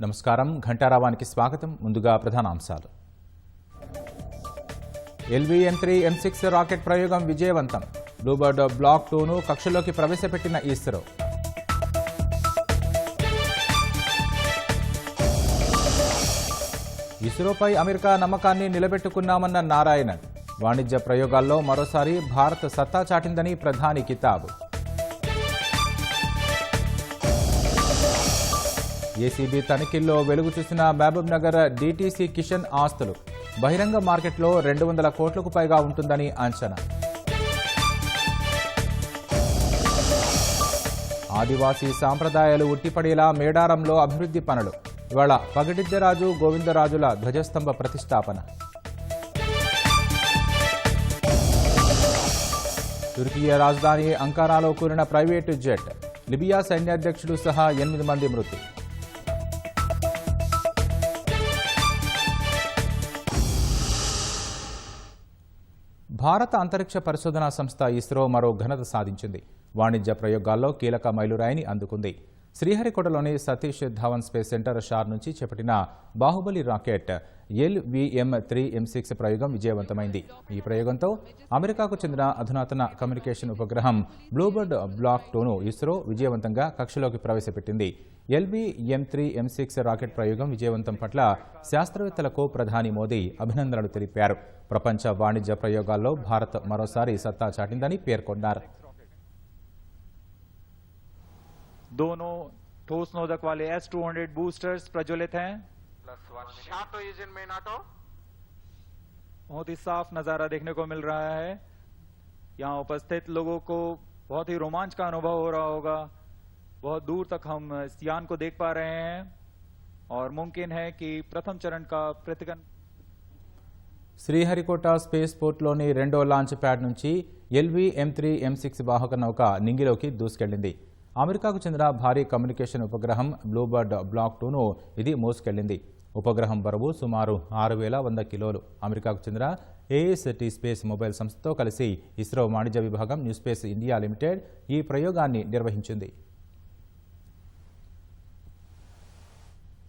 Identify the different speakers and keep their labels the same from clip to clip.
Speaker 1: నమస్కారం ఘంటారావానికి స్వాగతం. ముందుగా ప్రధానాంశాలు. LVM-3 M6 రాకెట్ ప్రయోగం విజయవంతం. బ్లూబర్డ్ బ్లాక్ 2ను కక్షలోకి ప్రవేశపెట్టిన ఇస్రో. ఇస్రోపై అమెరికా నమ్మకాన్ని నిలబెట్టుకున్నామన్న నారాయణన్. వాణిజ్య ప్రయోగాల్లో మరోసారి భారత్ సత్తా చాటిందని ప్రధాని కితాబు. ఏసీబీ తనిఖీల్లో వెలుగు చూసిన మహబూబ్ నగర్ డీటీసీ కిషన్ ఆస్తులు. బహిరంగ మార్కెట్లో 200 కోట్లకు పైగా ఉంటుందని అంచనా. ఆదివాసీ సాంప్రదాయాలు ఉట్టిపడేలా మేడారంలో అభివృద్ధి పనులు. ఇవాళ పగడిద్దరాజు గోవిందరాజుల ధ్వజస్తంభ ప్రతిష్టాపన. తుర్కియా రాజధాని అంకారాలో కూలిన ప్రైవేటు జెట్. లిబియా సైన్యాధ్యక్షుడు సహా 8 మంది మృతి. భారత అంతరిక్ష పరిశోధనా సంస్థ ఇస్రో మరో ఘనత సాధించింది. వాణిజ్య ప్రయోగాల్లో కీలక మైలురాయిని అందుకుంది. శ్రీహరికోటలోని సతీష్ ధావన్ స్పేస్ సెంటర్ షార్ నుంచి చేపట్టిన బాహుబలి రాకెట్ LVM-3 M6 ప్రయోగం విజయవంతమైంది. ఈ ప్రయోగంతో అమెరికాకు చెందిన అధునాతన కమ్యూనికేషన్ ఉపగ్రహం బ్లూబర్డ్ బ్లాక్ 2ను ఇస్రో విజయవంతంగా కక్షలోకి ప్రవేశపెట్టింది. LVM-3 M6 రాకెట్ ప్రయోగం విజయవంతం పట్ల శాస్త్రవేత్తలకు ప్రధాని మోదీ అభినందనలు తెలిపారు. ప్రపంచ వాణిజ్య ప్రయోగాల్లో భారత్ మరోసారి సత్తా చాటిందని పేర్కొన్నారు.
Speaker 2: दोनों ठोस नोजक वाले S-200 बूस्टर्स प्रज्वलित हैं. बहुत ही साफ नजारा देखने को मिल रहा है. यहाँ उपस्थित लोगों को बहुत ही रोमांच का अनुभव हो रहा होगा. बहुत दूर तक हम इस यान को देख पा रहे हैं और मुमकिन है कि प्रथम चरण का प्रतिगन.
Speaker 1: శ్రీహరికోట స్పేస్ పోర్ట్లోని రెండో లాంచ్ ప్యాడ్ నుంచి LVM-3 M6 వాహక నౌక నింగిలోకి దూసుకెళ్లింది. అమెరికాకు చెందిన భారీ కమ్యూనికేషన్ ఉపగ్రహం బ్లూబర్డ్ బ్లాక్ 2ను ఇది మోసుకెళ్లింది. ఉపగ్రహం బరువు సుమారు 6100 కిలోలు. అమెరికాకు చెందిన AST స్పేస్ మొబైల్ సంస్థతో కలిసి ఇస్రో వాణిజ్య విభాగం న్యూ స్పేస్ ఇండియా లిమిటెడ్ ఈ ప్రయోగాన్ని నిర్వహించింది.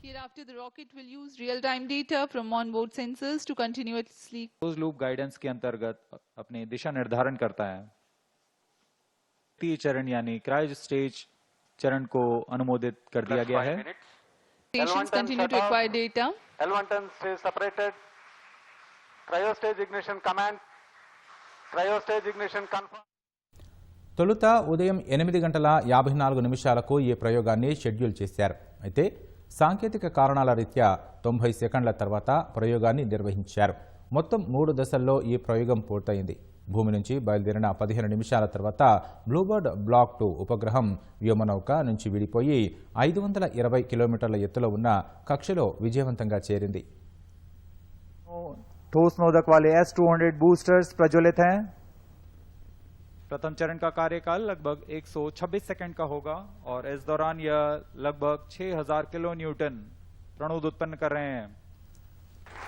Speaker 3: Hereafter, the rocket will use real-time data from onboard sensors to continuously
Speaker 2: close loop guidance के अंतर्गत अपनी दिशा निर्धारण करता है. तृतीय चरण यानी क्रायो स्टेज चरण को अनुमोदित कर दिया गया है.
Speaker 3: stations continue to acquire data.
Speaker 4: L110 is separated. Cryo stage ignition command. Cryo stage ignition confirmed.
Speaker 1: తొలుత ఉదయం 8:54 ఈ ప్రయోగాన్ని షెడ్యూల్ చేశారు. అయితే సాంకేతిక కారణాల రీత్యా 90 సెకండ్ల తర్వాత ప్రయోగాన్ని నిర్వహించారు. మొత్తం 3 దశల్లో ఈ ప్రయోగం పూర్తయింది. భూమి నుంచి బయలుదేరిన 15 నిమిషాల తర్వాత బ్లూబర్డ్ బ్లాక్ 2 ఉపగ్రహం వ్యోమనౌక నుంచి విడిపోయి 520 కిలోమీటర్ల ఎత్తులో ఉన్న కక్షలో విజయవంతంగా చేరింది.
Speaker 2: ठोस नोजक वाले S-200 बूस्टर्स प्रज्वलित हैं. प्रथम चरण का कार्यकाल लगभग 126 सेकंड का होगा और इस दौरान यह लगभग 6000 किलो न्यूटन प्रणोद उत्पन्न कर रहे हैं.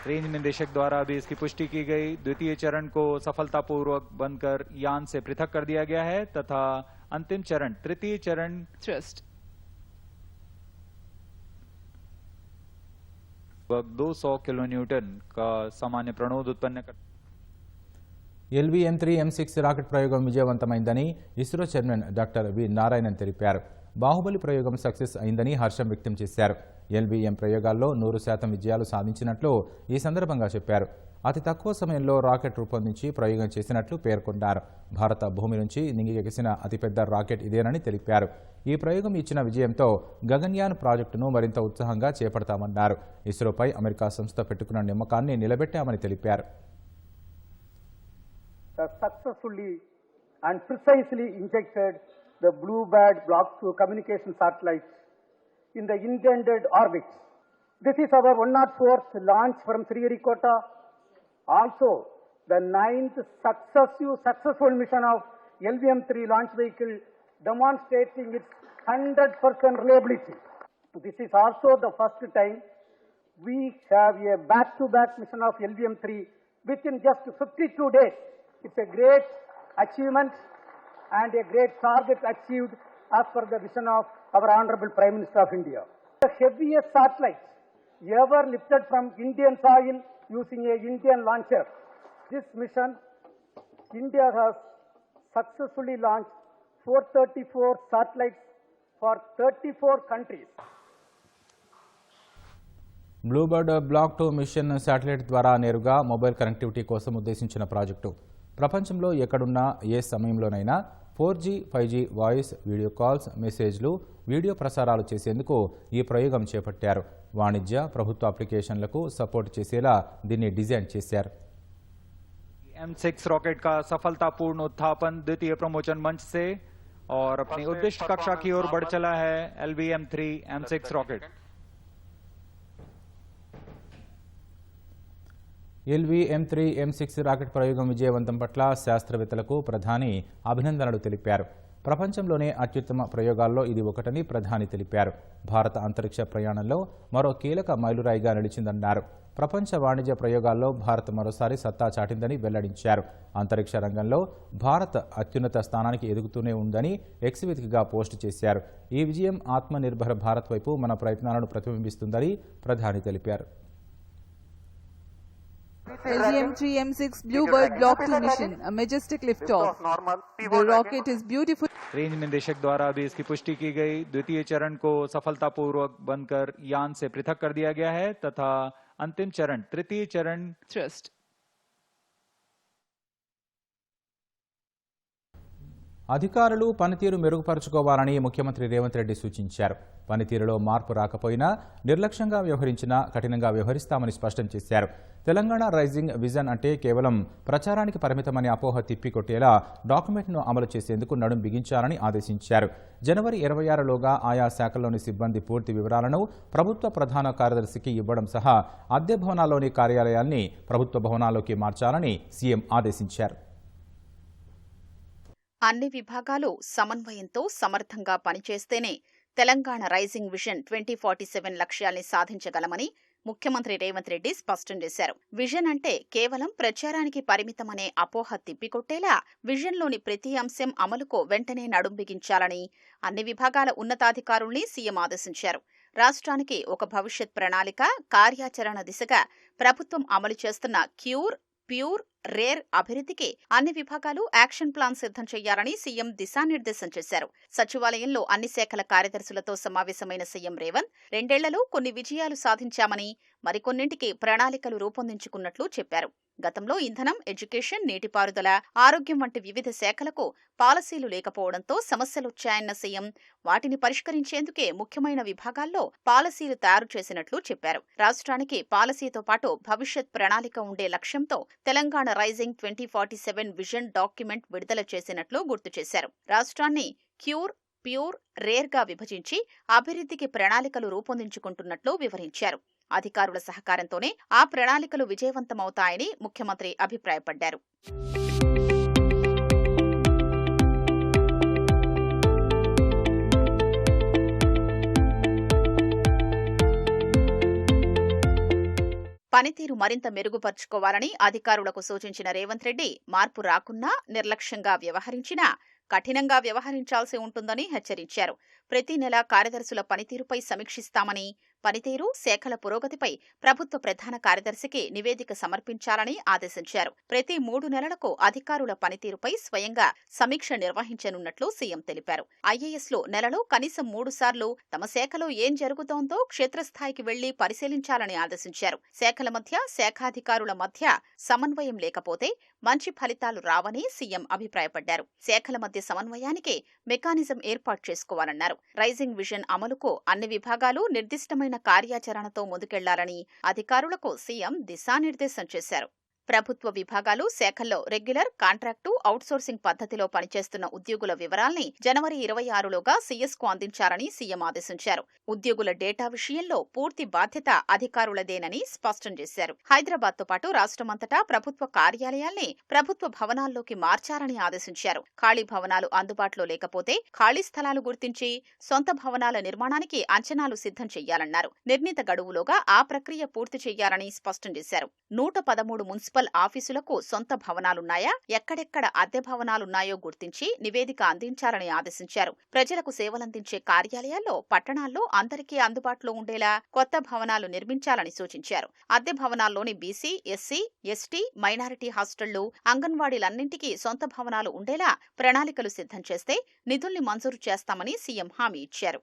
Speaker 2: रेंज निदेशक द्वारा भी इसकी पुष्टि की गई. द्वितीय चरण को सफलतापूर्वक बंद कर यान से पृथक कर दिया गया है तथा अंतिम चरण तृतीय चरण
Speaker 3: Thrust.
Speaker 2: 200 किलो न्यूटन का सामान्य प्रणोद उत्पन्न कर.
Speaker 1: LVM-3 M6 రాకెట్ ప్రయోగం విజయవంతమైందని ISRO chairman doctor V Narayanan తెలిపారు. బాహుబలి ప్రయోగం సక్సెస్ అయిందని హర్షం వ్యక్తం చేశారు. LVM ప్రయోగాల్లో 100% విజయాలు సాధించినట్లు ఈ సందర్భంగా చెప్పారు. అతి తక్కువ సమయంలో రాకెట్ రూపొందించి ప్రయోగం చేసినట్లు పేర్కొన్నారు. భారత భూమి నుంచి నింగికెగిసిన అతిపెద్ద రాకెట్ ఇదేనని తెలిపారు. ఈ ప్రయోగం ఇచ్చిన విజయంతో గగన్యాన్ ప్రాజెక్టును మరింత ఉత్సాహంగా చేపడతామన్నారు. ఇస్రోపై అమెరికా సంస్థ పెట్టుకున్న నమ్మకాన్ని నిలబెట్టామని తెలిపారు.
Speaker 5: Successfully and precisely injected the Bluebird Block 2 communication satellites in the intended orbits. This is our 104th launch from Sriharikota. Also, the 9th successful mission of LVM-3 launch vehicle demonstrating its 100% reliability. This is also the first time we have a back-to-back mission of LVM-3 within just 52 days. It's a great achievement and a great target achieved as per the vision of our Honorable Prime Minister of India. The heaviest satellites ever lifted from Indian soil using a Indian launcher. This mission, India has successfully launched 434 satellites for 34 countries.
Speaker 1: BlueBird block 2 mission satellite ద్వారా నేరుగా mobile connectivity కోసం ఉద్దేశించిన project. ప్రపంచంలో ఎక్కడున్నా ఏ సమయంలోనైనా 4G, 5G voice, video calls, మెసేజ్లు, video ప్రసారాలు చేసేందుకు ఈ ప్రయోగం చేపట్టారు. వాణిజ్య, ప్రభుత్వ అప్లికేషన్లకు సపోర్ట్ చేసేలా దీన్ని డిజైన్ చేశారు.
Speaker 2: M6 रॉकेट का सफलतापूर्ण उत्थापन द्वितीय प्रमोचन मंच से और अपनी उद्दिष्ट कक्षा की ओर बढ़ चला है LVM-3 M6 rocket.
Speaker 1: LVM-3 M6 rocket ప్రయోగం విజయవంతం పట్ల శాస్త్రవేత్తలకు ప్రధాని అభినందనలు తెలిపారు. ప్రపంచంలోనే అత్యుత్తమ ప్రయోగాల్లో ఇది ఒకటని ప్రధాని తెలిపారు. భారత అంతరిక్ష ప్రయాణంలో మరో కీలక మైలురాయిగా నిలిచిందన్నారు. ప్రపంచ వాణిజ్య ప్రయోగాల్లో భారత్ మరోసారి సత్తా చాటిందని వెల్లడించారు. అంతరిక్ష రంగంలో భారత్ అత్యున్నత స్థానానికి ఎదుగుతూనే ఉందని ఎక్స్వేదికగా పోస్టు చేశారు. ఈ విజయం ఆత్మనిర్భర భారత్ వైపు మన ప్రయత్నాలను ప్రతిబింబిస్తుందని ప్రధాని తెలిపారు.
Speaker 3: LVM-3 M6 Bluebird Block 2 mission, a majestic liftoff. The rocket is beautiful.
Speaker 2: Range निदेशक द्वारा भी इसकी पुष्टि की गई. द्वितीय चरण को सफलतापूर्वक बनकर यान से पृथक कर दिया गया है तथा अंतिम चरण तृतीय चरण
Speaker 3: Thrust.
Speaker 1: అధికారులు పనితీరు మెరుగుపరుచుకోవాలని ముఖ్యమంత్రి రేవంత్ రెడ్డి సూచించారు. పనితీరులో మార్పు రాకపోయినా నిర్లక్ష్యంగా వ్యవహరించినా కఠినంగా వ్యవహరిస్తామని స్పష్టం చేశారు. తెలంగాణ రైజింగ్ విజన్ అంటే కేవలం ప్రచారానికి పరిమితమని అపోహ తిప్పికొట్టేలా డాక్యుమెంట్ను అమలు చేసేందుకు నడుం బిగించాలని ఆదేశించారు. జనవరి 26లోగా ఆయా శాఖల్లోని సిబ్బంది పూర్తి వివరాలను ప్రభుత్వ ప్రధాన కార్యదర్శికి ఇవ్వడం సహా అద్దె భవనాల్లోని కార్యాలయాల్ని ప్రభుత్వ భవనాల్లోకి మార్చాలని సీఎం ఆదేశించారు.
Speaker 6: అన్ని విభాగాలు సమన్వయంతో సమర్థంగా పనిచేస్తేనే తెలంగాణ రైజింగ్ విజన్ 2047 లక్ష్యాల్ని సాధించగలమని ముఖ్యమంత్రి రేవంత్ రెడ్డి స్పష్టం చేశారు. విజన్ అంటే కేవలం ప్రచారానికి పరిమితమనే అపోహ తిప్పికొట్టేలా విజన్లోని ప్రతి అంశం అమలుకు వెంటనే నడుం బిగించాలని అన్ని విభాగాల ఉన్నతాధికారుల్ని సీఎం ఆదేశించారు. రాష్ట్రానికి ఒక భవిష్యత్ ప్రణాళిక, కార్యాచరణ దిశగా ప్రభుత్వం అమలు చేస్తున్న క్యూర్, ప్యూర్, రేర్ అభివృద్ధికి అన్ని విభాగాలు యాక్షన్ ప్లాన్ సిద్ధం చేయాలని సీఎం దిశానిర్దేశం చేశారు. సచివాలయంలో అన్ని శాఖల కార్యదర్శులతో సమావేశమైన సీఎం రేవంత్ 2 ఏళ్లలో కొన్ని విజయాలు సాధించామని, మరికొన్నింటికి ప్రణాళికలు రూపొందించుకున్నట్లు చెప్పారు. గతంలో ఇంధనం, ఎడ్యుకేషన్, నీటిపారుదల, ఆరోగ్యం వంటి వివిధ శాఖలకు పాలసీలు లేకపోవడంతో సమస్యలొచ్చాయన్న సీఎం వాటిని పరిష్కరించేందుకే ముఖ్యమైన విభాగాల్లో పాలసీలు తయారు చేసినట్లు చెప్పారు. రాష్ట్రానికి పాలసీతో పాటు భవిష్యత్ ప్రణాళిక ఉండే లక్ష్యంతో తెలంగాణ రైజింగ్ 2047 విజన్ డాక్యుమెంట్ విడుదల చేసినట్లు గుర్తు చేశారు. రాష్ట్రాన్ని క్యూర్, ప్యూర్, రేర్గా విభజించి అభివృద్ధికి ప్రణాళికలు రూపొందించుకుంటున్నట్లు వివరించారు. అధికారుల సహకారంతోనే ఆ ప్రణాళికలు విజయవంతమవుతాయని ముఖ్యమంత్రి అభిప్రాయపడ్డారు. పనితీరు మరింత మెరుగుపరుచుకోవాలని అధికారులకు సూచించిన రేవంత్ రెడ్డి మార్పు రాకున్నా, నిర్లక్ష్యంగా వ్యవహరించినా కఠినంగా వ్యవహరించాల్సి ఉంటుందని హెచ్చరించారు. ప్రతి నెల కార్యదర్శుల పనితీరుపై సమీక్షిస్తామని, పనితీరు, శాఖల పురోగతిపై ప్రభుత్వ ప్రధాన కార్యదర్శికి నివేదిక సమర్పించాలని ఆదేశించారు. ప్రతి 3 నెలలకు అధికారుల పనితీరుపై స్వయంగా సమీక్ష నిర్వహించనున్నట్లు సీఎం తెలిపారు. ఐఏఎస్లు నెలలో కనీసం 3 సార్లు తమ శాఖలో ఏం జరుగుతోందో క్షేత్రస్థాయికి వెళ్లి పరిశీలించాలని ఆదేశించారు. శాఖల మధ్య, శాఖాధికారుల మధ్య సమన్వయం లేకపోతే మంచి ఫలితాలు రావని సీఎం అభిప్రాయపడ్డారు. శాఖల మధ్య సమన్వయానికి మెకానిజం ఏర్పాటు చేసుకోవాలన్నారు. రైజింగ్ విజన్ అమలుకు అన్ని విభాగాలు నిర్దిష్టమైన కార్యాచరణతో ముందుకెళ్లాలని అధికారులకు సీఎం దిశానిర్దేశం చేశారు. ప్రభుత్వ విభాగాలు, శాఖల్లో రెగ్యులర్, కాంట్రాక్టు, అవుట్సోర్సింగ్ పద్ధతిలో పనిచేస్తున్న ఉద్యోగుల వివరాల్ని జనవరి 26లోగా సీఎస్కు అందించాలని సీఎం ఆదేశించారు. ఉద్యోగుల డేటా విషయంలో పూర్తి బాధ్యత అధికారులదేనని స్పష్టం చేశారు. హైదరాబాద్తో పాటు రాష్ట్రమంతటా ప్రభుత్వ కార్యాలయాల్ని ప్రభుత్వ భవనాల్లోకి మార్చాలని ఆదేశించారు. ఖాళీ భవనాలు అందుబాటులో లేకపోతే ఖాళీ స్థలాలు గుర్తించి సొంత భవనాల నిర్మాణానికి అంచనాలు సిద్ధం చేయాలన్నారు. నిర్ణీత గడువులోగా ఆ ప్రక్రియ పూర్తి చేయాలని స్పష్టం చేశారు. 113 మున్సిపల్ మున్సిపల్ ఆఫీసులకు సొంత భవనాలున్నాయా, ఎక్కడెక్కడ అద్దె భవనాలున్నాయో గుర్తించి నివేదిక అందించాలని ఆదేశించారు. ప్రజలకు సేవలందించే కార్యాలయాల్లో పట్టణాల్లో అందరికీ అందుబాటులో ఉండేలా కొత్త భవనాలు నిర్మించాలని సూచించారు. అద్దె భవనాల్లోని బీసీ, ఎస్సీ, ఎస్టీ, మైనారిటీ హాస్టళ్లు, అంగన్వాడీలన్నింటికీ సొంత భవనాలు ఉండేలా ప్రణాళికలు సిద్ధం చేస్తే నిధుల్ని మంజూరు చేస్తామని సీఎం హామీ ఇచ్చారు.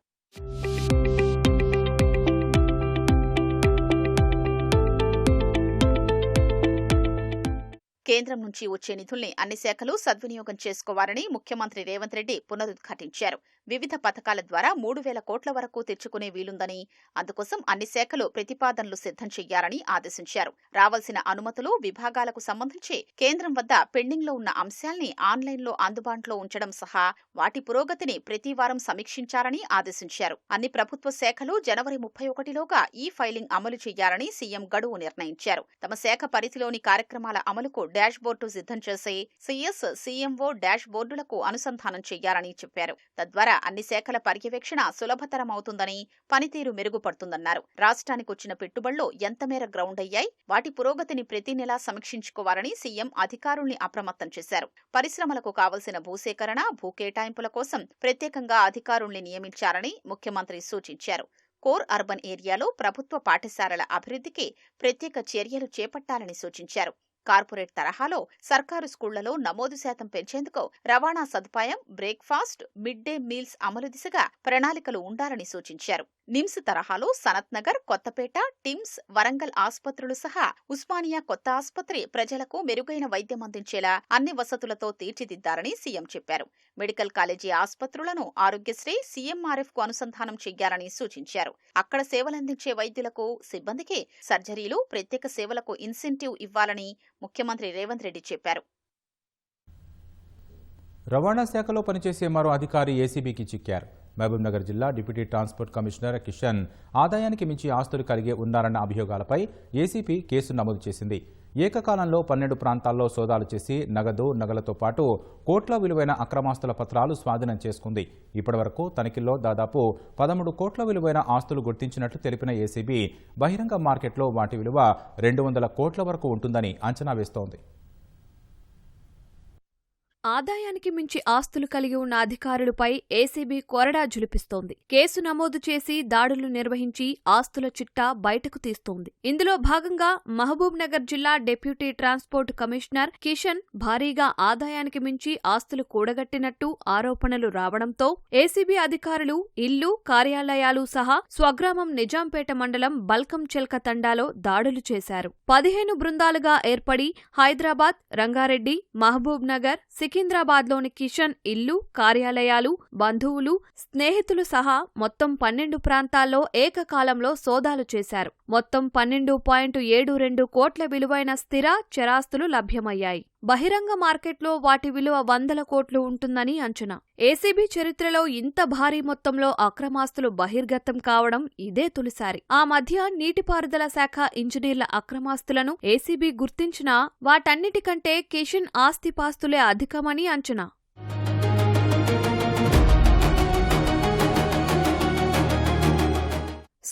Speaker 6: కేంద్రం నుంచి వచ్చే నిధుల్ని అన్ని శాఖలు సద్వినియోగం చేసుకోవాలని ముఖ్యమంత్రి రేవంత్ రెడ్డి పునరుద్ఘాటించారు. వివిధ పథకాల ద్వారా 3,000 కోట్ల వరకు తెచ్చుకునే వీలుందని, అందుకోసం అన్ని శాఖలు ప్రతిపాదనలు సిద్ధం చెయ్యాలని ఆదేశించారు. రావాల్సిన అనుమతులు, విభాగాలకు సంబంధించి కేంద్రం వద్ద పెండింగ్లో ఉన్న అంశాల్ని ఆన్లైన్లో అందుబాటులో ఉంచడం సహా వాటి పురోగతిని ప్రతి వారం సమీక్షించాలని ఆదేశించారు. అన్ని ప్రభుత్వ శాఖలు జనవరి 31లోగా ఈ ఫైలింగ్ అమలు చేయాలని సీఎం గడువు నిర్ణయించారు. తమ శాఖ పరిధిలోని కార్యక్రమాల అమలుకు డాష్ బోర్డు సిద్ధం చేసి సీఎస్, సీఎంఓ డాష్ బోర్డులకు అనుసంధానం చేయాలని చెప్పారు. తద్వారా అన్ని శాఖల పర్యవేక్షణ సులభతరం అవుతుందని, పనితీరు మెరుగుపడుతుందన్నారు. రాష్ట్రానికి వచ్చిన పెట్టుబడులు ఎంతమేర గ్రౌండ్ అయ్యాయి, వాటి పురోగతిని ప్రతి నెలా సమీక్షించుకోవాలని సీఎం అధికారుల్ని అప్రమత్తం చేశారు. పరిశ్రమలకు కావలసిన భూసేకరణ, భూ కేటాయింపుల కోసం ప్రత్యేకంగా అధికారుల్ని నియమించాలని ముఖ్యమంత్రి సూచించారు. కోర్ అర్బన్ ఏరియాలో ప్రభుత్వ పాఠశాలల అభివృద్ధికి ప్రత్యేక చర్యలు చేపట్టాలని సూచించారు. కార్పొరేట్ తరహాలో సర్కారు స్కూళ్లలో నమోదు శాతం పెంచేందుకు రవాణా సదుపాయం, బ్రేక్ఫాస్ట్, మిడ్ డే మీల్స్ అమలు దిశగా ప్రణాళికలు ఉండాలని సూచించారు. నిమ్స్ తరహాలో సనత్ నగర్, కొత్తపేట, టిమ్స్, వరంగల్ ఆసుపత్రులు సహా ఉస్మానియా కొత్త ఆసుపత్రి ప్రజలకు మెరుగైన వైద్యం అందించేలా అన్ని వసతులతో తీర్చిదిద్దారని సీఎం చెప్పారు. మెడికల్ కాలేజీ ఆసుపత్రులను ఆరోగ్యశ్రీ, సీఎంఆర్ఎఫ్ కు అనుసంధానం చెయ్యాలని సూచించారు. అక్కడ సేవలందించే వైద్యులకు, సిబ్బందికి సర్జరీలు, ప్రత్యేక సేవలకు ఇన్సెంటివ్ ఇవ్వాలని ముఖ్యమంత్రి రేవంత్ రెడ్డి చెప్పారు.
Speaker 1: రవాణా శాఖలో పనిచేసే మరో అధికారి ఏసీబీకి చిక్కారు. మహబూబ్నగర్ జిల్లా డిప్యూటీ ట్రాన్స్పోర్ట్ కమిషనర్ కిషన్ ఆదాయానికి మించి ఆస్తులు కలిగి ఉన్నారన్న అభియోగాలపై ఏసీబీ కేసు నమోదు చేసింది. ఏకకాలంలో 12 ప్రాంతాల్లో సోదాలు చేసి నగదు, నగలతో పాటు కోట్ల విలువైన అక్రమాస్తుల పత్రాలు స్వాధీనం చేసుకుంది. ఇప్పటివరకు తనిఖీల్లో దాదాపు 13 కోట్ల విలువైన ఆస్తులు గుర్తించినట్లు తెలిపిన ఏసీబీ బహిరంగ మార్కెట్లో వాటి విలువ 200 కోట్ల వరకు ఉంటుందని అంచనా వేస్తోంది.
Speaker 7: ఆదాయానికి మించి ఆస్తులు కలిగి ఉన్న అధికారులపై ఏసీబీ కొరడా జులిపిస్తోంది. కేసు నమోదు చేసి దాడులు నిర్వహించి ఆస్తుల చిట్టా బయటకు తీస్తోంది. ఇందులో భాగంగా మహబూబ్ నగర్ జిల్లా డిప్యూటీ ట్రాన్స్పోర్ట్ కమిషనర్ కిషన్ భారీగా ఆదాయానికి మించి ఆస్తులు కూడగట్టినట్టు ఆరోపణలు రావడంతో ఏసీబీ అధికారులు ఇల్లు, కార్యాలయాలు సహా స్వగ్రామం నిజాంపేట మండలం బల్కం చెల్క తండాలో దాడులు చేశారు. 15 బృందాలుగా ఏర్పడి హైదరాబాద్, రంగారెడ్డి, మహబూబ్ నగర్, సికింద్రాబాద్లోని కిషన్ ఇల్లు, కార్యాలయాలు, బంధువులు, స్నేహితులు సహా మొత్తం 12 ప్రాంతాల్లో ఏకకాలంలో సోదాలు చేశారు. మొత్తం 12.72 కోట్ల విలువైన స్థిర, చరాస్తులు లభ్యమయ్యాయి. బహిరంగ మార్కెట్లో వాటి విలువ 100 కోట్లు ఉంటుందని అంచనా. ఏసీబీ చరిత్రలో ఇంత భారీ మొత్తంలో అక్రమాస్తులు బహిర్గతం కావడం ఇదే తొలిసారి. ఆ మధ్య నీటిపారుదల శాఖ ఇంజనీర్ల అక్రమాస్తులను ఏసీబీ గుర్తించినా వాటన్నిటికంటే కిషన్ ఆస్తిపాస్తులే అధికమని అంచనా.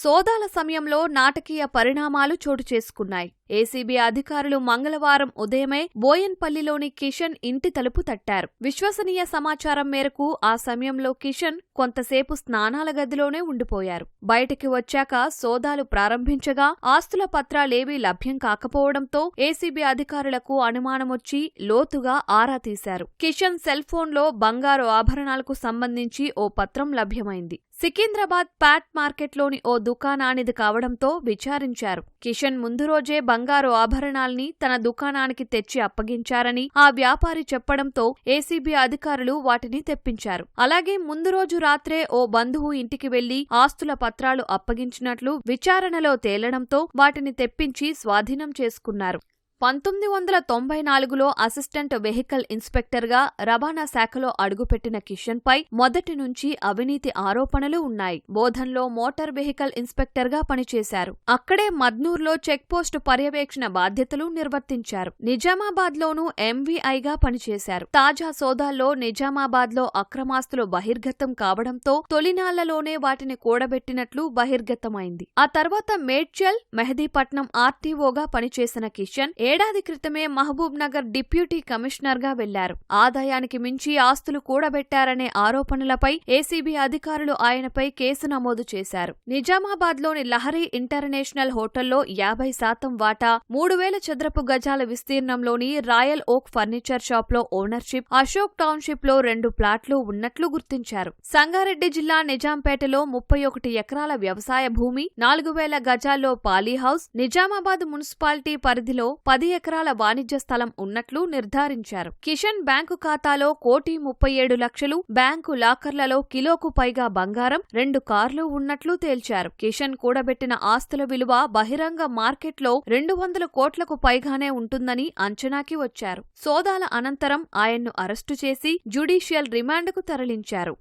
Speaker 7: సోదాల సమయంలో నాటకీయ పరిణామాలు చోటు చేసుకున్నాయి. ఏసీబీ అధికారులు మంగళవారం ఉదయమే బోయన్పల్లిలోని కిషన్ ఇంటి తలుపు తట్టారు. విశ్వసనీయ సమాచారం మేరకు ఆ సమయంలో కిషన్ కొంతసేపు స్నానాల గదిలోనే ఉండిపోయారు. బయటికి వచ్చాక సోదాలు ప్రారంభించగా ఆస్తుల పత్రాలేవీ లభ్యం కాకపోవడంతో ఏసీబీ అధికారులకు అనుమానమొచ్చి లోతుగా ఆరా తీశారు. కిషన్ సెల్ ఫోన్లో బంగారు ఆభరణాలకు సంబంధించి ఓ పత్రం లభ్యమైంది. సికింద్రాబాద్ ప్యాట్ మార్కెట్లోని ఓ దుకాణానిది కావడంతో విచారించారు. కిషన్ ముందు రోజే బంగారు ఆభరణాల్ని తన దుకాణానికి తెచ్చి అప్పగించారని ఆ వ్యాపారి చెప్పడంతో ఏసీబీ అధికారులు వాటిని తెప్పించారు. అలాగే ముందు రోజు రాత్రే ఓ బంధువు ఇంటికి వెళ్లి ఆస్తుల పత్రాలు అప్పగించినట్లు విచారణలో తేలడంతో వాటిని తెప్పించి స్వాధీనం చేసుకున్నారు. 1994లో అసిస్టెంట్ వెహికల్ ఇన్స్పెక్టర్గా రవాణా శాఖలో అడుగుపెట్టిన కిషన్పై మొదటి నుంచి అవినీతి ఆరోపణలు ఉన్నాయి. బోధన్లో మోటార్ వెహికల్ ఇన్స్పెక్టర్గా పనిచేశారు. అక్కడే మద్నూర్లో చెక్పోస్ట్ పర్యవేక్షణ బాధ్యతలు నిర్వర్తించారు. నిజామాబాద్లోనూ ఎంవీఐగా పనిచేశారు. తాజా సోదాల్లో నిజామాబాద్లో అక్రమాస్తులు బహిర్గతం కావడంతో తొలినాళ్లలోనే వాటిని కూడబెట్టినట్లు బహిర్గతమైంది. ఆ తర్వాత మేడ్చల్, మెహదీపట్నం ఆర్టీఓగా పనిచేసిన కిషన్ ఏడాది క్రితమే మహబూబ్ నగర్ డిప్యూటీ కమిషనర్గా వెళ్లారు. ఆదాయానికి మించి ఆస్తులు కూడబెట్టారనే ఆరోపణలపై ఏసీబీ అధికారులు ఆయనపై కేసు నమోదు చేశారు. నిజామాబాద్లోని లహరి ఇంటర్నేషనల్ హోటల్లో 50% వాటా, 3000 చదరపు గజాల విస్తీర్ణంలోని రాయల్ ఓక్ ఫర్నిచర్ షాప్లో ఓనర్షిప్, అశోక్ టౌన్షిప్లో 2 ప్లాట్లు ఉన్నట్లు గుర్తించారు. సంగారెడ్డి జిల్లా నిజాంపేటలో 31 ఎకరాల వ్యవసాయ భూమి, 4000 గజాల్లో పాలీ హౌస్, నిజామాబాద్ మున్సిపాలిటీ పరిధిలో 10 ఎకరాల వాణిజ్య స్థలం ఉన్నట్లు నిర్ధారించారు. కిషన్ బ్యాంకు ఖాతాలో 1,37,00,000, బ్యాంకు లాకర్లలో కిలోకు పైగా బంగారం, 2 కార్లు ఉన్నట్లు తేల్చారు. కిషన్ కూడబెట్టిన ఆస్తుల విలువ బహిరంగ మార్కెట్లో 200 కోట్లకు పైగానే ఉంటుందని అంచనాకి వచ్చారు. సోదాల అనంతరం ఆయన్ను అరెస్టు చేసి జ్యుడిషియల్ రిమాండ్కు తరలించారు.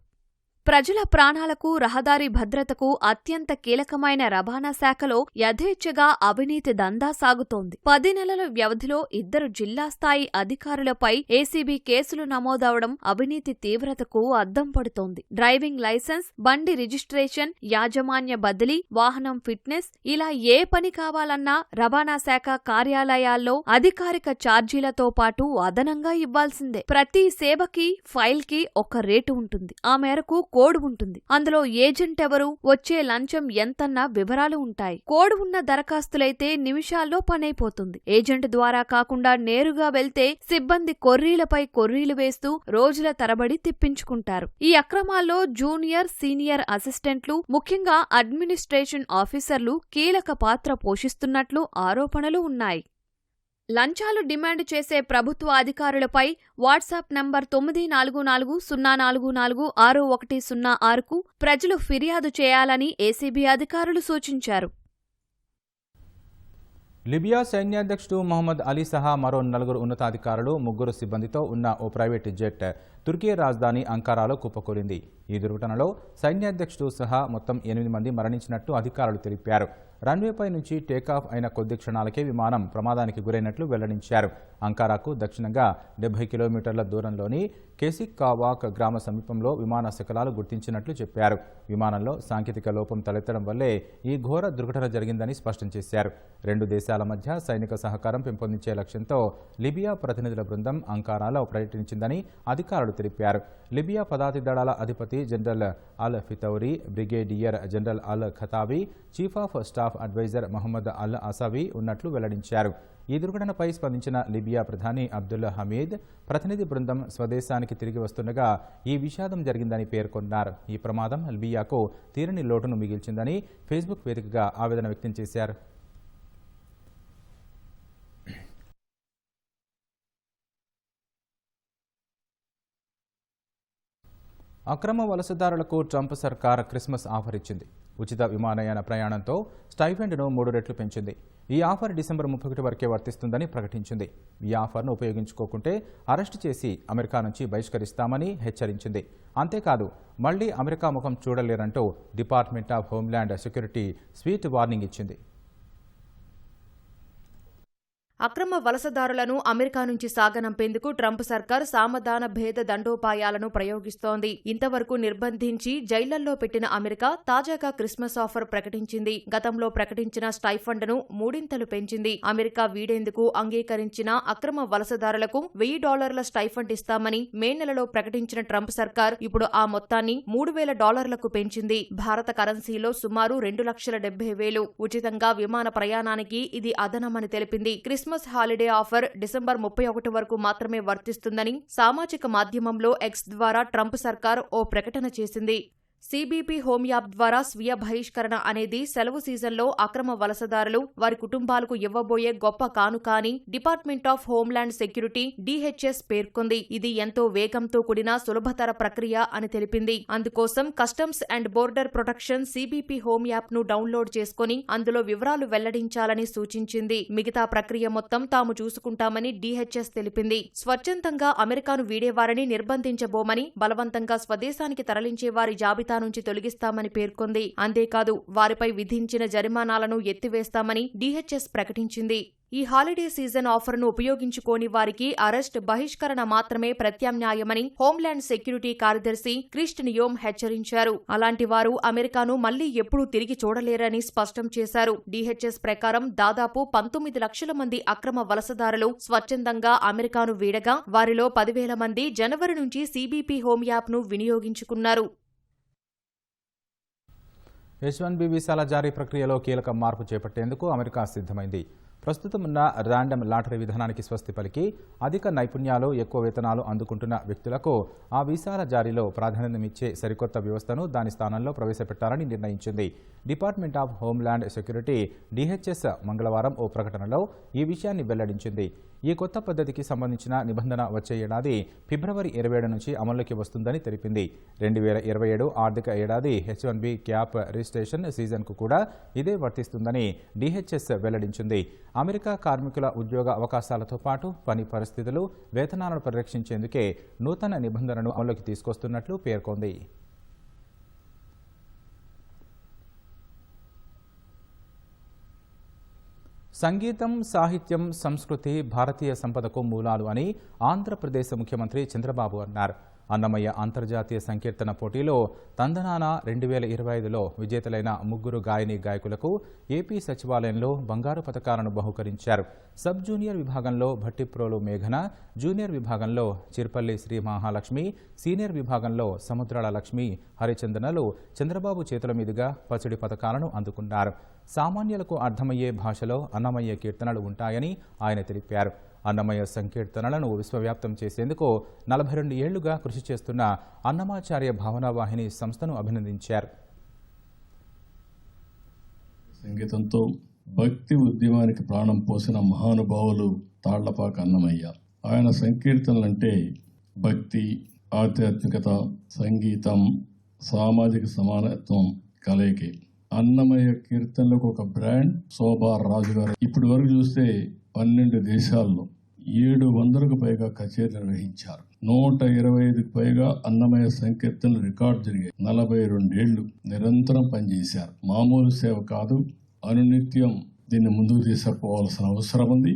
Speaker 7: ప్రజల ప్రాణాలకు, రహదారి భద్రతకు అత్యంత కీలకమైన రవాణా శాఖలో యథేచ్ఛగా అవినీతి దందా సాగుతోంది. 10 నెలల వ్యవధిలో 2 జిల్లా స్థాయి అధికారులపై ఏసీబీ కేసులు నమోదవడం అవినీతి తీవ్రతకు అద్దం పడుతోంది. డ్రైవింగ్ లైసెన్స్, బండి రిజిస్ట్రేషన్, యాజమాన్య బదిలీ, వాహనం ఫిట్నెస్, ఇలా ఏ పని కావాలన్నా రవాణా శాఖ కార్యాలయాల్లో అధికారిక ఛార్జీలతో పాటు అదనంగా ఇవ్వాల్సిందే. ప్రతి సేవకి, ఫైల్కి ఒక రేటు ఉంటుంది. ఆ మేరకు కోడ్ ఉంటుంది. అందులో ఏజెంట్ ఎవరు, వచ్చే లంచం ఎంతన్న వివరాలు ఉంటాయి. కోడ్ ఉన్న దరఖాస్తులైతే నిమిషాల్లో పనైపోతుంది. ఏజెంట్ ద్వారా కాకుండా నేరుగా వెళ్తే సిబ్బంది కొర్రీలపై కొర్రీలు వేస్తూ రోజుల తరబడి తిప్పించుకుంటారు. ఈ అక్రమాల్లో జూనియర్, సీనియర్ అసిస్టెంట్లు, ముఖ్యంగా అడ్మినిస్ట్రేషన్ ఆఫీసర్లు కీలక పాత్ర పోషిస్తున్నట్లు ఆరోపణలు ఉన్నాయి. లంచాలు డిమాండ్ చేసే ప్రభుత్వ అధికారులపై వాట్సాప్ నంబర్ 9440446106కు ప్రజలు ఫిర్యాదు చేయాలని ఏసీబీ అధికారులు సూచించారు.
Speaker 1: లిబియా సైన్యాధ్యక్షుడు మొహమ్మద్ అలీ సహా మరో 4 ఉన్నతాధికారులు, 3 సిబ్బందితో ఉన్న ఓ ప్రైవేటు జెట్ తుర్కీ రాజధాని అంకారాలో కుప్పకూలింది. ఈ దుర్ఘటనలో సైన్యాధ్యక్షుడు సహా మొత్తం 8 మంది మరణించినట్టు అధికారులు తెలిపారు. రన్వేపై నుంచి టేకాఫ్ అయిన కొద్ది క్షణాలకే విమానం ప్రమాదానికి గురైనట్లు వెల్లడించారు. అంకారాకు దక్షిణంగా 70 కిలోమీటర్ల దూరంలోని కేసిక్ కావాక్ గ్రామ సమీపంలో విమాన శకలాలు గుర్తించినట్లు చెప్పారు. విమానంలో సాంకేతిక లోపం తలెత్తడం వల్లే ఈ ఘోర దుర్ఘటన జరిగిందని స్పష్టం చేశారు. 2 దేశాల మధ్య సైనిక సహకారం పెంపొందించే లక్ష్యంతో లిబియా ప్రతినిధుల బృందం అంకారాలో పర్యటించిందని అధికారులు తెలిపారు. లిబియా పదాతి దళాల అధిపతి general Al Fitouri, brigadier general Al Khatabi, chief of staff adviser Mohammed Al Asawi ఉన్నట్లు వెల్లడించారు. ఈ దుర్ఘటనపై స్పందించిన లిబియా ప్రధాని అబ్దుల్లా హమీద్, ప్రతినిధి బృందం స్వదేశానికి తిరిగి వస్తుండగా ఈ విషాదం జరిగిందని పేర్కొన్నారు. ఈ ప్రమాదం లిబియాకు తీరని లోటును మిగిల్చిందని ఫేస్బుక్ వేదికగా ఆవేదన వ్యక్తం చేశారు. అక్రమ వలసదారులకు ట్రంప్ సర్కార్ క్రిస్మస్ ఆఫర్ ఇచ్చింది. ఉచిత విమానయాన ప్రయాణంతో స్టైఫెండ్ను 3 రెట్లు పెంచింది. ఈ ఆఫర్ డిసెంబర్ 31 వరకే వర్తిస్తుందని ప్రకటించింది. ఈ ఆఫర్ను ఉపయోగించుకోకుంటే అరెస్టు చేసి అమెరికా నుంచి బహిష్కరిస్తామని హెచ్చరించింది. అంతేకాదు, మళ్లీ అమెరికా ముఖం చూడలేరంటూ Department of Homeland Security sweet warning ఇచ్చింది.
Speaker 8: అక్రమ వలసదారులను అమెరికా నుంచి సాగనంపేందుకు ట్రంప్ సర్కార్ సామధాన భేద దండోపాయాలను ప్రయోగిస్తోంది. ఇంతవరకు నిర్బంధించి జైళ్లల్లో పెట్టిన అమెరికా తాజాగా క్రిస్మస్ ఆఫర్ ప్రకటించింది. గతంలో ప్రకటించిన స్టైఫండ్ను 3 పెంచింది. అమెరికా వీడేందుకు అంగీకరించిన అక్రమ వలసదారులకు $1000 స్టైఫండ్ ఇస్తామని మే నెలలో ప్రకటించిన ట్రంప్ సర్కార్ ఇప్పుడు ఆ మొత్తాన్ని $3000 పెంచింది. భారత కరెన్సీలో సుమారు 2,70,000. ఉచితంగా విమాన ప్రయాణానికి ఇది అదనమని తెలిపింది. క్రిస్మస్ హాలిడే ఆఫర్ డిసెంబర్ 31 వరకు మాత్రమే వర్తిస్తుందని సామాజిక మాధ్యమంలో ఎక్స్ ద్వారా ట్రంప్ సర్కార్ ఓ ప్రకటన చేసింది. సిబిపి హోమ్ యాప్ ద్వారా స్వీయ బహిష్కరణ అనేది సెలవు సీజన్లో అక్రమ వలసదారులు, వారి కుటుంబాలకు ఇవ్వబోయే గొప్ప కానుక అని department of Homeland security DHS పేర్కొంది. ఇది ఎంతో వేగంతో కూడిన సులభతర ప్రక్రియ అని తెలిపింది. అందుకోసం customs and border protection CBP home app ను డౌన్లోడ్ చేసుకుని అందులో వివరాలు వెల్లడించాలని సూచించింది. మిగతా ప్రక్రియ మొత్తం తాము చూసుకుంటామని డిహెచ్ఎస్ తెలిపింది. స్వచ్ఛందంగా అమెరికాను వీడేవారిని నిర్బంధించబోమని, బలవంతంగా స్వదేశానికి తరలించే వారి జాబితా జాబితా నుంచి తొలగిస్తామని పేర్కొంది. అంతేకాదు వారిపై విధించిన జరిమానాలను ఎత్తివేస్తామని డీహెచ్ఎస్ ప్రకటించింది. ఈ హాలిడే సీజన్ ఆఫర్ను ఉపయోగించుకోని వారికి అరెస్ట్, బహిష్కరణ మాత్రమే ప్రత్యామ్నాయమని హోంల్యాండ్ సెక్యూరిటీ కార్యదర్శి క్రిస్ట్ నియోమ్ హెచ్చరించారు. అలాంటి వారు అమెరికాను మళ్లీ ఎప్పుడూ తిరిగి చూడలేరని స్పష్టం చేశారు. డీహెచ్ఎస్ ప్రకారం దాదాపు 19 లక్షల మంది అక్రమ వలసదారులు స్వచ్ఛందంగా అమెరికాను వీడగా వారిలో 10,000 మంది జనవరి నుంచి CBP హోమ్ యాప్ను వినియోగించుకున్నారు.
Speaker 1: H-1B వీసాల జారీ ప్రక్రియలో కీలక మార్పు చేపట్టేందుకు అమెరికా సిద్ధమైంది. ప్రస్తుతం ఉన్న ర్యాండమ్ లాటరీ విధానానికి స్వస్తి పలికి అధిక నైపుణ్యాలు, ఎక్కువ వేతనాలు అందుకుంటున్న వ్యక్తులకు ఆ వీసాల జారీలో ప్రాధాన్యమిచ్చే సరికొత్త వ్యవస్థను దాని స్థానంలో ప్రవేశపెట్టాలని నిర్ణయించింది. Department of Homeland security DHS మంగళవారం ఓ ప్రకటనలో ఈ విషయాన్ని వెల్లడించింది. ఈ కొత్త పద్ధతికి సంబంధించిన నిబంధన వచ్చే ఏడాది ఫిబ్రవరి 27 నుంచి అమల్లోకి వస్తుందని తెలిపింది. 2027 ఆర్థిక ఏడాది H-1B క్యాప్ రిజిస్ట్రేషన్ సీజన్కు కూడా ఇదే వర్తిస్తుందని DHS వెల్లడించింది. అమెరికా కార్మికుల ఉద్యోగ అవకాశాలతో పాటు పని పరిస్థితులు, వేతనాలను పరిరక్షించేందుకే నూతన నిబంధనను అమలులోకి తీసుకొస్తున్నట్లు పేర్కొంది. సంగీతం, సాహిత్యం, సంస్కృతి భారతీయ సంపదకు మూలాలు అని ఆంధ్రప్రదేశ్ ముఖ్యమంత్రి చంద్రబాబు అన్నారు. అన్నమయ్య అంతర్జాతీయ సంకీర్తన పోటీలో తందనాన 2025లో విజేతలైన 3 గాయని గాయకులకు ఏపీ సచివాలయంలో బంగారు పతకాలను బహుకరించారు. సబ్ జూనియర్ విభాగంలో భట్టిప్రోలు మేఘన, జూనియర్ విభాగంలో చిర్పల్లి శ్రీ మహాలక్ష్మి, సీనియర్ విభాగంలో సముద్రాల లక్ష్మి హరిచందనలు చంద్రబాబు చేతుల మీదుగా పసిడి పతకాలను అందుకున్నారు. సామాన్యులకు అర్థమయ్యే భాషలో అన్నమయ్య కీర్తనలు ఉంటాయని ఆయన తెలిపారు. అన్నమయ్య సంకీర్తనలను విశ్వవ్యాప్తం చేసేందుకు 42 ఏళ్లుగా కృషి చేస్తున్న అన్నమాచార్య భావనా వాహిని సంస్థను అభినందించారు.
Speaker 9: సంగీతంతో భక్తి ఉద్యమానికి ప్రాణం పోసిన మహానుభావులు తాళ్లపాక అన్నమయ్య. ఆయన సంకీర్తనలంటే భక్తి, ఆధ్యాత్మికత, సంగీతం, సామాజిక సమానత్వం కలయికే. అన్నమయ్య కీర్తనలకు ఒక బ్రాండ్ శోభా రాజు గారు. ఇప్పటి వరకు చూస్తే 12 దేశాల్లో 700కు పైగా కచేరీలు నిర్వహించారు. 125కు పైగా అన్నమయ్య సంకీర్తనలు రికార్డు జరిగాయి. 42 ఏళ్లు నిరంతరం పనిచేశారు. మామూలు సేవ కాదు, అనునిత్యం దీన్ని ముందుకు తీసుకుపోవాల్సిన అవసరం ఉంది.